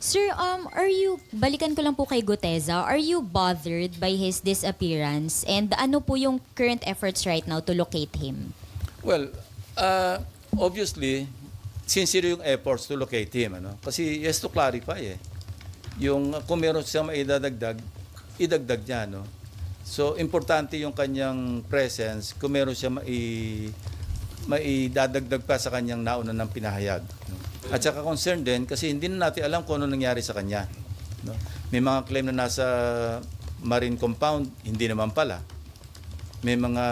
Sir, balikan ko lang po kay Guteza, are you bothered by his disappearance? And ano po yung current efforts right now to locate him? Well, obviously, sincere yung efforts to locate him. Ano? Kasi he has to clarify yung kung meron siyang maidadagdag, idagdag niya. No? So, importante yung kanyang presence kung meron siya maidadagdag pa sa kanyang nauna ng pinahayag. No? At saka concerned din kasi hindi na natin alam kung ano nangyari sa kanya. No? May mga claim na nasa marine compound, hindi naman pala. May mga...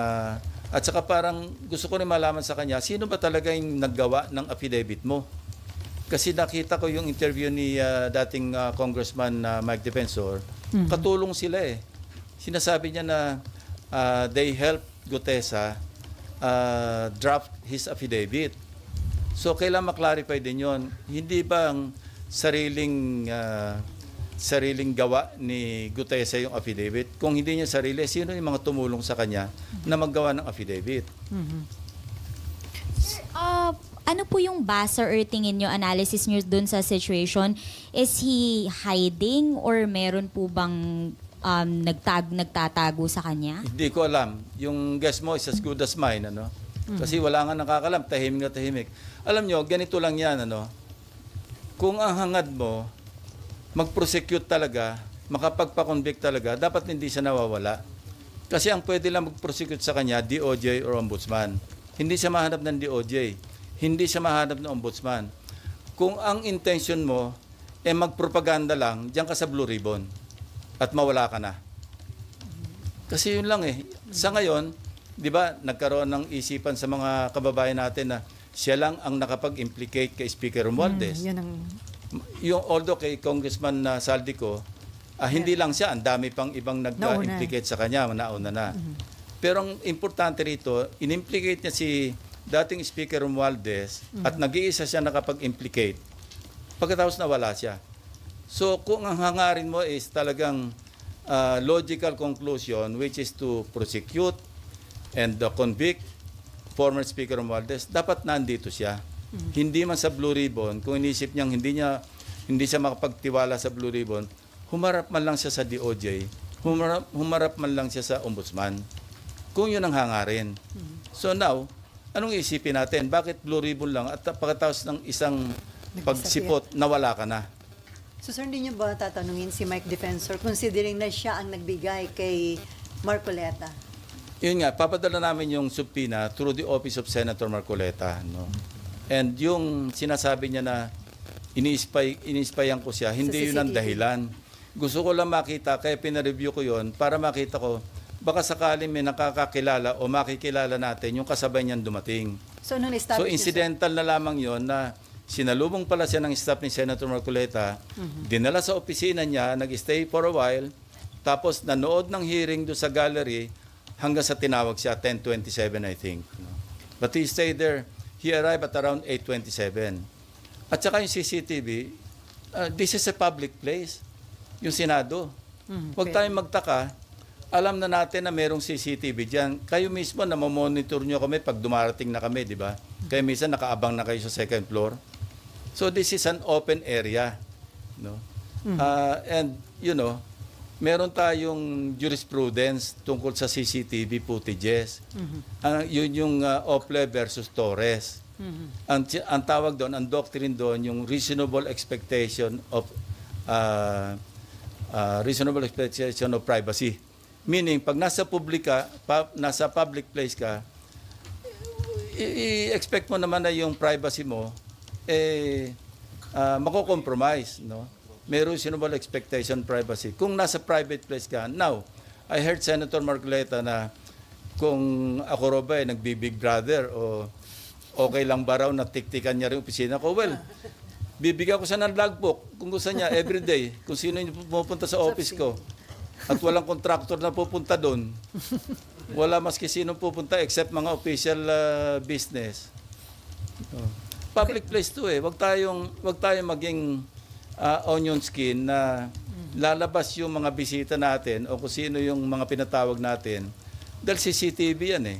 At saka parang gusto ko rin malaman sa kanya, sino ba talaga yung naggawa ng affidavit mo? Kasi nakita ko yung interview ni dating Congressman Mike Defensor, katulong sila Sinasabi niya na they helped Gutesa draft his affidavit. So kailangan maklarify din yon. Hindi ba ang sariling gawa ni Gutesa yung affidavit? Kung hindi niya sarili, sino yung mga tumulong sa kanya na maggawa ng affidavit? Ano po yung basa or tingin nyo, analysis nyo dun sa situation? Is he hiding or meron po bang nagtatago sa kanya? Hindi ko alam. Yung guess mo is as good as mine. Ano? Kasi wala nga nakakalam. Tahimik na tahimik. Alam nyo, ganito lang yan. Ano? Kung ang hangad mo, mag-prosecute talaga, makapagpa-convict talaga, dapat hindi siya nawawala. Kasi ang pwede lang mag-prosecute sa kanya, DOJ or Ombudsman. Hindi siya mahanap ng DOJ. Hindi siya mahanap ng Ombudsman. Kung ang intention mo magpropaganda lang, diyan ka sa Blue Ribbon at mawala ka na. Kasi yun lang Sa ngayon, di ba, nagkaroon ng isipan sa mga kababayan natin na siya lang ang nakapag-implicate kay Speaker Romualdez. Yung although kay Congressman Saldico, hindi lang siya, ang dami pang ibang nag-implicate sa kanya, nauna na. Pero ang importante rito, in-implicate niya si dating Speaker Romualdez at nag-iisa siya nakapag-implicate. Pagkatapos nawala siya. So kung ang hangarin mo is talagang logical conclusion, which is to prosecute and convict former Speaker Romualdez, dapat nandito siya. Hindi man sa Blue Ribbon, kung inisip niyang hindi siya makapagtiwala sa Blue Ribbon, humarap man lang siya sa DOJ, humarap man lang siya sa Ombudsman. Kung yun ang hangarin. So now, anong isipin natin? Bakit Blue Ribbon lang at pagkatapos ng isang pagsipot, nawala ka na? So sir, hindi niyo ba tatanungin si Mike Defensor considering na siya ang nagbigay kay Marcoleta? Yun nga, papadala namin yung subpoena through the office of Senator Marcoleta. No? And yung sinasabi niya na ini-spyan ko siya, hindi yun ang dahilan. Gusto ko lang makita, kaya pinareview ko yun para makita ko, baka sakaling may nakakakilala o makikilala natin yung kasabay niyang dumating. So incidental na lamang yon na sinalubong pala siya ng staff ni Senator Marcoleta, dinala sa opisina niya, nag-stay for a while, tapos nanood ng hearing doon sa gallery hanggang sa tinawag siya, 10:27 I think. But he stayed there. He arrived at around 8:27. At saka yung CCTV, this is a public place, yung Senado. Huwag tayong magtaka, alam na natin na merong CCTV dyan. Kayo mismo na mamonitor nyo kami pag dumarating na kami, di ba? Kaya minsan nakaabang na kayo sa second floor. So this is an open area. No? And, you know, meron tayong jurisprudence tungkol sa CCTV footages. Yun yung Ople versus Torres. Ang tawag doon, ang doctrine doon, yung reasonable expectation of privacy. Meaning, pag nasa public place ka, i-expect mo naman na yung privacy mo mako-compromise, no? May reasonable expectation privacy. Kung nasa private place ka, now, I heard Senator Marcoleta na kung ako raw ba nagbi-Big Brother o okay lang ba raw na tiktikan niya rin opisina ko, well, bibigyan ko siya ng logbook kung gusto niya everyday, kung sino yung pupunta sa office ko. At walang contractor na pupunta doon. Wala maski sino pupunta except mga official business. Public place to Wag tayong maging onion skin na lalabas yung mga bisita natin o kung sino yung mga pinatawag natin. Dahil CCTV yan